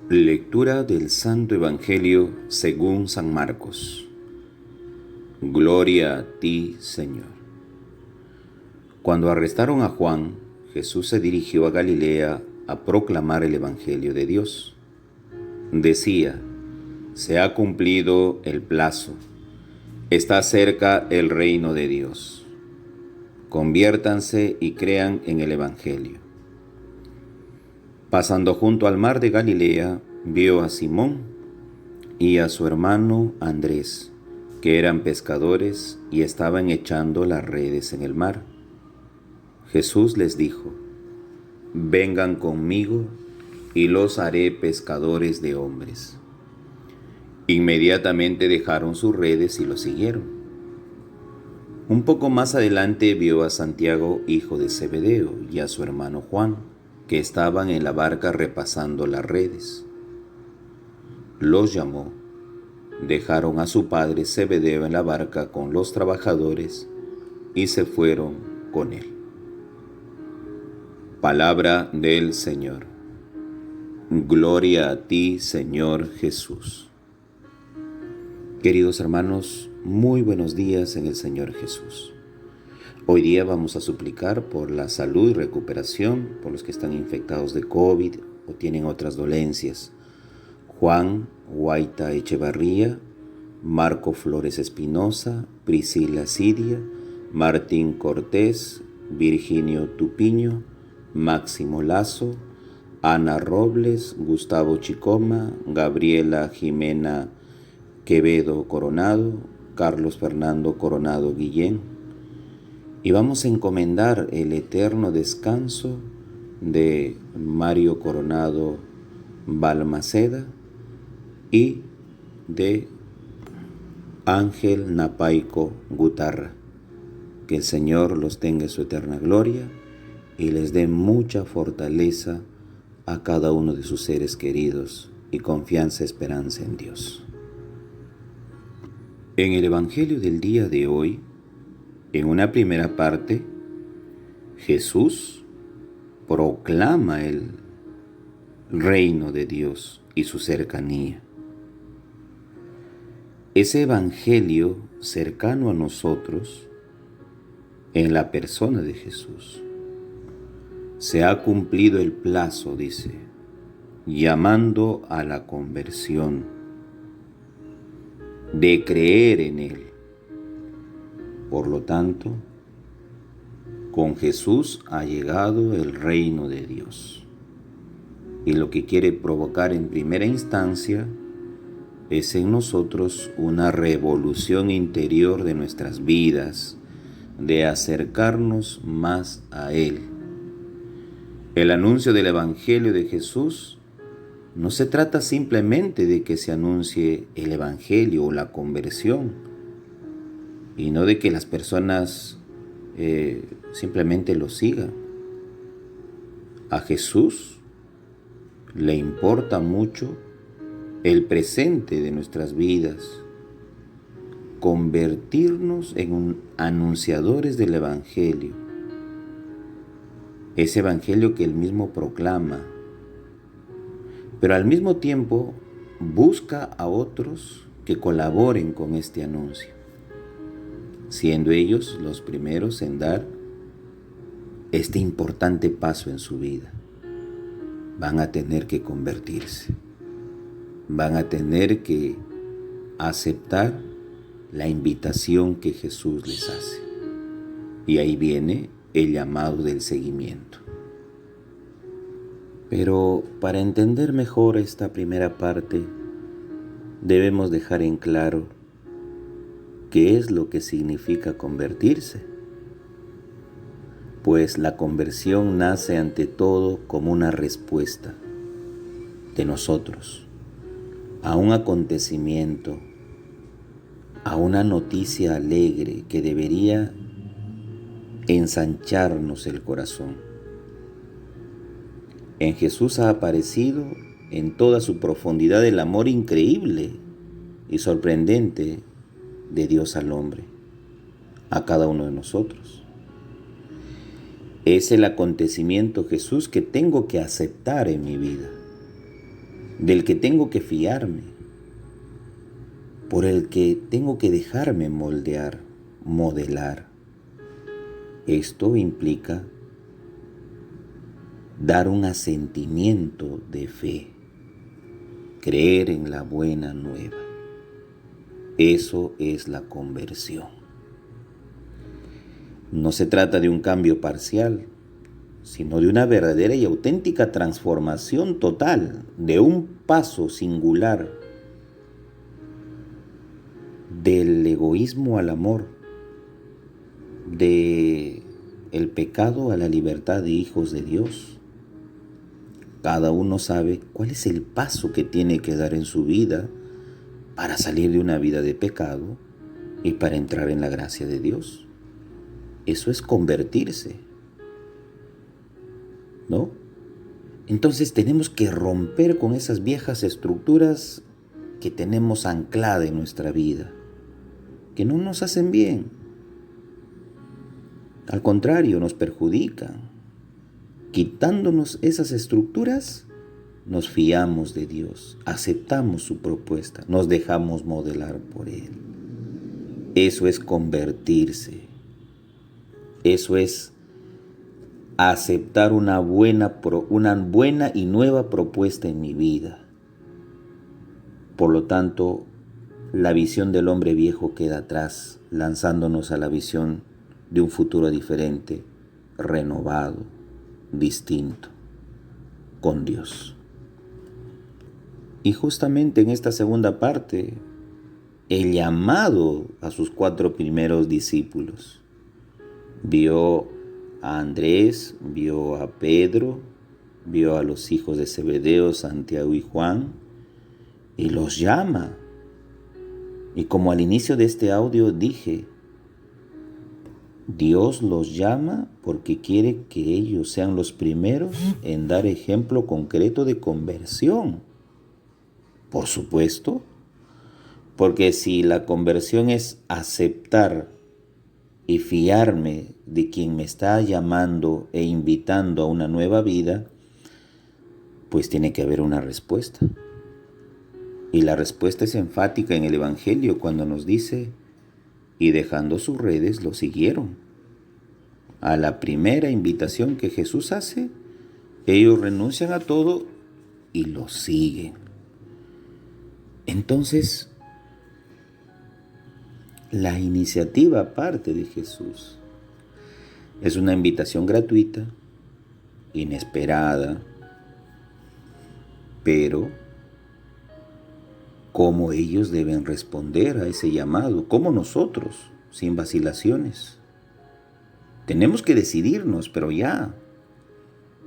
Lectura del Santo Evangelio según San Marcos. Gloria a ti, Señor. Cuando arrestaron a Juan, Jesús se dirigió a Galilea a proclamar el Evangelio de Dios. Decía: se ha cumplido el plazo, está cerca el reino de Dios. Conviértanse y crean en el Evangelio. Pasando junto al mar de Galilea, vio a Simón y a su hermano Andrés, que eran pescadores y estaban echando las redes en el mar. Jesús les dijo: vengan conmigo y los haré pescadores de hombres. Inmediatamente dejaron sus redes y lo siguieron. Un poco más adelante vio a Santiago, hijo de Zebedeo, y a su hermano Juan, que estaban en la barca repasando las redes. Los llamó, dejaron a su padre Zebedeo en la barca con los trabajadores y se fueron con él. Palabra del Señor. Gloria a ti, Señor Jesús. Queridos hermanos, muy buenos días en el Señor Jesús. Hoy día vamos a suplicar por la salud y recuperación, por los que están infectados de COVID o tienen otras dolencias. Juan Guaita Echevarría, Marco Flores Espinosa, Priscila Sidia, Martín Cortés, Virginio Tupiño, Máximo Lazo, Ana Robles, Gustavo Chicoma, Gabriela Jimena Quevedo Coronado, Carlos Fernando Coronado Guillén. Y vamos a encomendar el eterno descanso de Mario Coronado Balmaceda y de Ángel Napaico Gutarra. Que el Señor los tenga en su eterna gloria y les dé mucha fortaleza a cada uno de sus seres queridos y confianza y esperanza en Dios. En el Evangelio del día de hoy, en una primera parte, Jesús proclama el reino de Dios y su cercanía. Ese evangelio cercano a nosotros, en la persona de Jesús. Se ha cumplido el plazo, dice, llamando a la conversión, de creer en Él. Por lo tanto, con Jesús ha llegado el reino de Dios. Y lo que quiere provocar en primera instancia es en nosotros una revolución interior de nuestras vidas, de acercarnos más a Él. El anuncio del Evangelio de Jesús no se trata simplemente de que se anuncie el Evangelio o la conversión, y no de que las personas simplemente lo sigan. A Jesús le importa mucho el presente de nuestras vidas, convertirnos en anunciadores del Evangelio, ese Evangelio que Él mismo proclama, pero al mismo tiempo busca a otros que colaboren con este anuncio, siendo ellos los primeros en dar este importante paso en su vida. Van a tener que convertirse, van a tener que aceptar la invitación que Jesús les hace. Y ahí viene el llamado del seguimiento. Pero para entender mejor esta primera parte, debemos dejar en claro ¿qué es lo que significa convertirse? Pues la conversión nace ante todo como una respuesta de nosotros a un acontecimiento, a una noticia alegre que debería ensancharnos el corazón. En Jesús ha aparecido en toda su profundidad el amor increíble y sorprendente de Dios al hombre, a cada uno de nosotros. Es el acontecimiento, Jesús, que tengo que aceptar en mi vida. del que tengo que fiarme, por el que tengo que dejarme moldear, modelar. Esto implica dar un asentimiento de fe, creer en la buena nueva. Eso es la conversión. No se trata de un cambio parcial, sino de una verdadera y auténtica transformación total, de un paso singular del egoísmo al amor, de el pecado a la libertad de hijos de Dios. Cada uno sabe cuál es el paso que tiene que dar en su vida para salir de una vida de pecado y para entrar en la gracia de Dios. Eso es convertirse, ¿no? Entonces tenemos que romper con esas viejas estructuras que tenemos ancladas en nuestra vida, que no nos hacen bien. Al contrario, nos perjudican. Quitándonos esas estructuras, nos fiamos de Dios, aceptamos su propuesta, nos dejamos modelar por Él. Eso es convertirse. Eso es aceptar una buena y nueva propuesta en mi vida. Por lo tanto, la visión del hombre viejo queda atrás, lanzándonos a la visión de un futuro diferente, renovado, distinto, con Dios. Y justamente en esta segunda parte, el llamado a sus 4 primeros discípulos. Vio a Andrés, vio a Pedro, vio a los hijos de Zebedeo, Santiago y Juan, y los llama. Y como al inicio de este audio dije, Dios los llama porque quiere que ellos sean los primeros en dar ejemplo concreto de conversión. Por supuesto, porque si la conversión es aceptar y fiarme de quien me está llamando e invitando a una nueva vida, pues tiene que haber una respuesta. Y la respuesta es enfática en el Evangelio cuando nos dice, y dejando sus redes lo siguieron. A la primera invitación que Jesús hace, ellos renuncian a todo y lo siguen. Entonces, la iniciativa parte de Jesús. Es una invitación gratuita, inesperada, pero cómo ellos deben responder a ese llamado, como nosotros, sin vacilaciones. Tenemos que decidirnos, pero ya.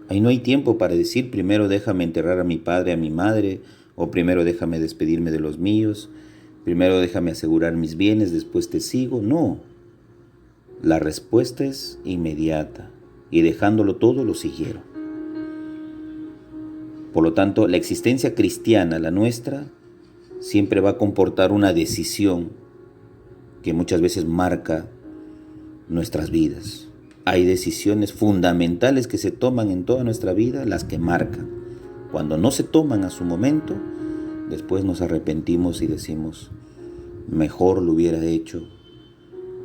Ahí no hay tiempo para decir, primero déjame enterrar a mi padre, a mi madre, o primero déjame despedirme de los míos, primero déjame asegurar mis bienes, después te sigo. No, la respuesta es inmediata, y dejándolo todo lo siguieron. Por lo tanto, la existencia cristiana, la nuestra, siempre va a comportar una decisión que muchas veces marca nuestras vidas. Hay decisiones fundamentales que se toman en toda nuestra vida, las que marcan. Cuando no se toman a su momento, después nos arrepentimos y decimos, mejor lo hubiera hecho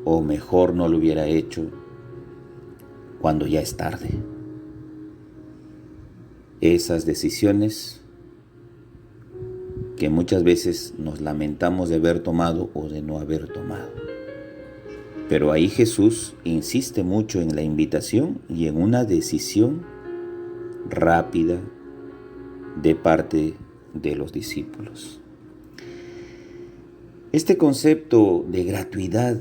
o mejor no lo hubiera hecho, cuando ya es tarde. Esas decisiones que muchas veces nos lamentamos de haber tomado o de no haber tomado. Pero ahí Jesús insiste mucho en la invitación y en una decisión rápida de parte de los discípulos. Este concepto de gratuidad,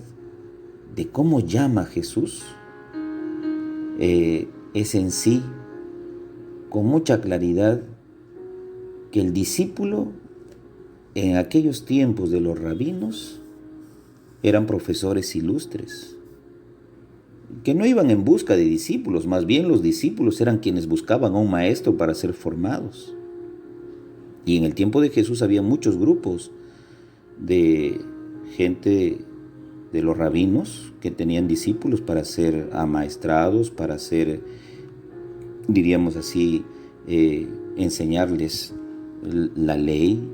de cómo llama Jesús, es en sí, con mucha claridad, que el discípulo en aquellos tiempos de los rabinos eran profesores ilustres, que no iban en busca de discípulos, más bien los discípulos eran quienes buscaban a un maestro para ser formados. Y en el tiempo de Jesús había muchos grupos de gente de los rabinos que tenían discípulos para ser amaestrados, para ser, diríamos así, enseñarles la ley,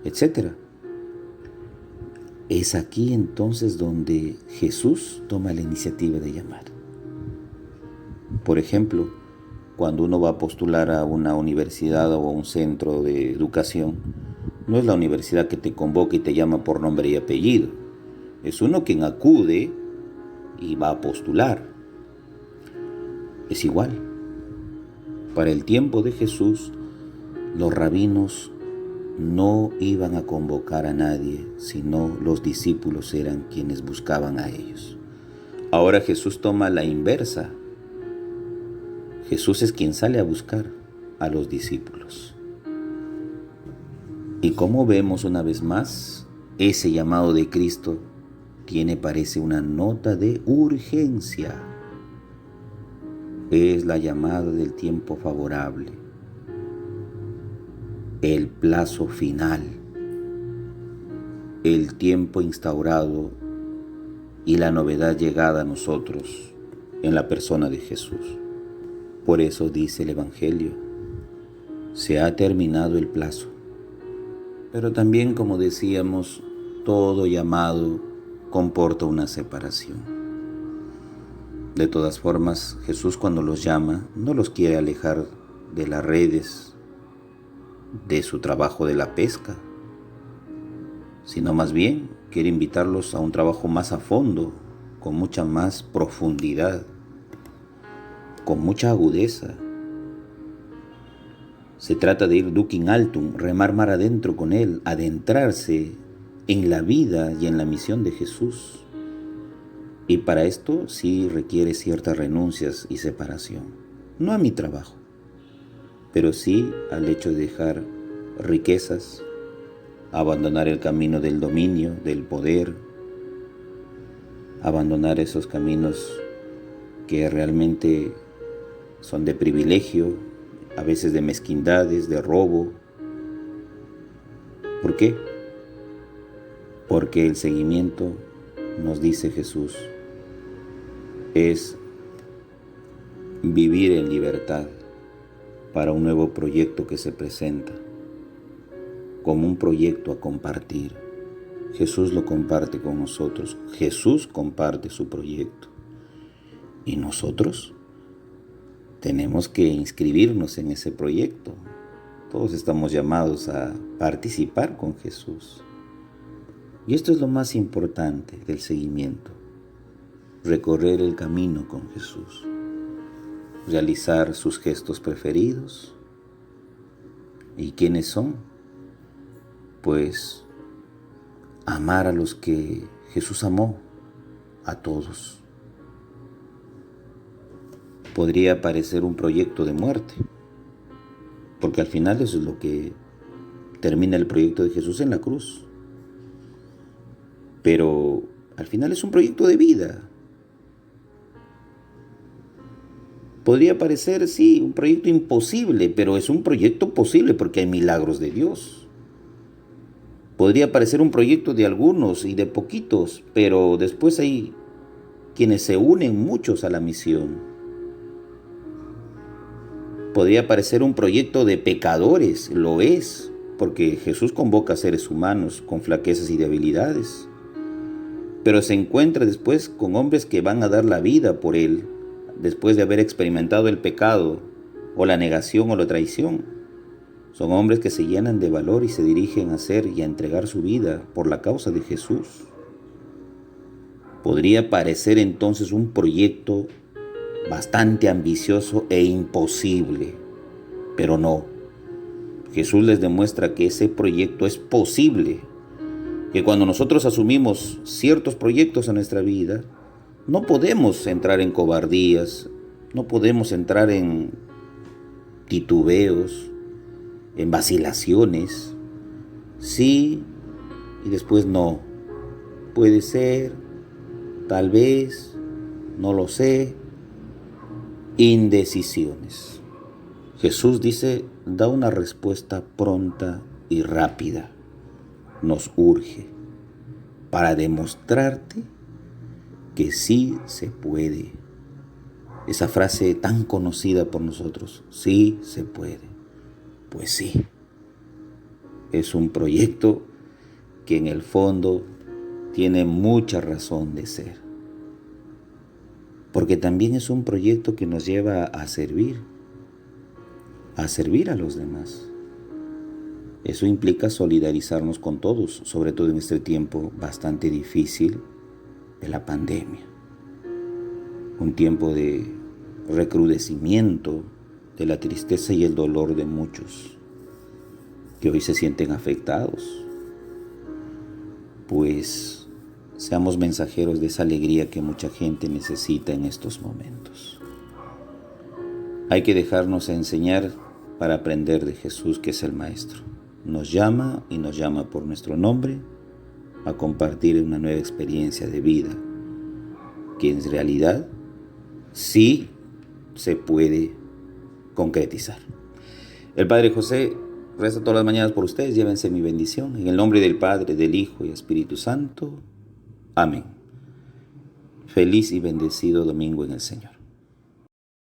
etc. Es aquí entonces donde Jesús toma la iniciativa de llamar. Por ejemplo, cuando uno va a postular a una universidad o a un centro de educación, no es la universidad que te convoca y te llama por nombre y apellido. Es uno quien acude y va a postular. Es igual. Para el tiempo de Jesús, los rabinos no iban a convocar a nadie, sino los discípulos eran quienes buscaban a ellos. Ahora Jesús toma la inversa. Jesús es quien sale a buscar a los discípulos. Y como vemos una vez más, ese llamado de Cristo parece una nota de urgencia. Es la llamada del tiempo favorable, el plazo final, el tiempo instaurado y la novedad llegada a nosotros en la persona de Jesús. Por eso dice el Evangelio, se ha terminado el plazo. Pero también, como decíamos, todo llamado comporta una separación. De todas formas, Jesús cuando los llama, no los quiere alejar de las redes, de su trabajo de la pesca, sino más bien quiere invitarlos a un trabajo más a fondo, con mucha más profundidad, con mucha agudeza. Se trata de ir ducing altum, remar mar adentro con él, adentrarse en la vida y en la misión de Jesús. Y para esto sí requiere ciertas renuncias y separación. No a mi trabajo, pero sí al hecho de dejar riquezas, abandonar el camino del dominio, del poder, abandonar esos caminos que realmente son de privilegio, a veces de mezquindades, de robo. ¿Por qué? Porque el seguimiento, nos dice Jesús, es vivir en libertad para un nuevo proyecto que se presenta, como un proyecto a compartir. Jesús lo comparte con nosotros, Jesús comparte su proyecto. ¿Y nosotros? Tenemos que inscribirnos en ese proyecto. Todos estamos llamados a participar con Jesús. Y esto es lo más importante del seguimiento. Recorrer el camino con Jesús. Realizar sus gestos preferidos. ¿Y quiénes son? Pues amar a los que Jesús amó, a todos. Podría parecer un proyecto de muerte, porque al final eso es lo que termina el proyecto de Jesús en la cruz. Pero al final es un proyecto de vida. Podría parecer, sí, un proyecto imposible, pero es un proyecto posible porque hay milagros de Dios. Podría parecer un proyecto de algunos y de poquitos, pero después hay quienes se unen muchos a la misión. Podría parecer un proyecto de pecadores, lo es, porque Jesús convoca a seres humanos con flaquezas y debilidades. Pero se encuentra después con hombres que van a dar la vida por Él, después de haber experimentado el pecado, o la negación o la traición. Son hombres que se llenan de valor y se dirigen a hacer y a entregar su vida por la causa de Jesús. Podría parecer entonces un proyecto bastante ambicioso e imposible, pero no. Jesús les demuestra que ese proyecto es posible, que cuando nosotros asumimos ciertos proyectos en nuestra vida, no podemos entrar en cobardías, no podemos entrar en titubeos, en vacilaciones, sí y después no. Puede ser, tal vez, no lo sé. Indecisiones. Jesús dice, da una respuesta pronta y rápida. Nos urge para demostrarte que sí se puede. Esa frase tan conocida por nosotros, sí se puede. Pues sí, es un proyecto que en el fondo tiene mucha razón de ser, porque también es un proyecto que nos lleva a servir a los demás. Eso implica solidarizarnos con todos, sobre todo en este tiempo bastante difícil de la pandemia. Un tiempo de recrudecimiento de la tristeza y el dolor de muchos que hoy se sienten afectados. Pues seamos mensajeros de esa alegría que mucha gente necesita en estos momentos. Hay que dejarnos enseñar para aprender de Jesús, que es el Maestro. Nos llama y nos llama por nuestro nombre a compartir una nueva experiencia de vida que en realidad sí se puede concretizar. El Padre José reza todas las mañanas por ustedes. Llévense mi bendición. En el nombre del Padre, del Hijo y Espíritu Santo. Amén. Feliz y bendecido domingo en el Señor.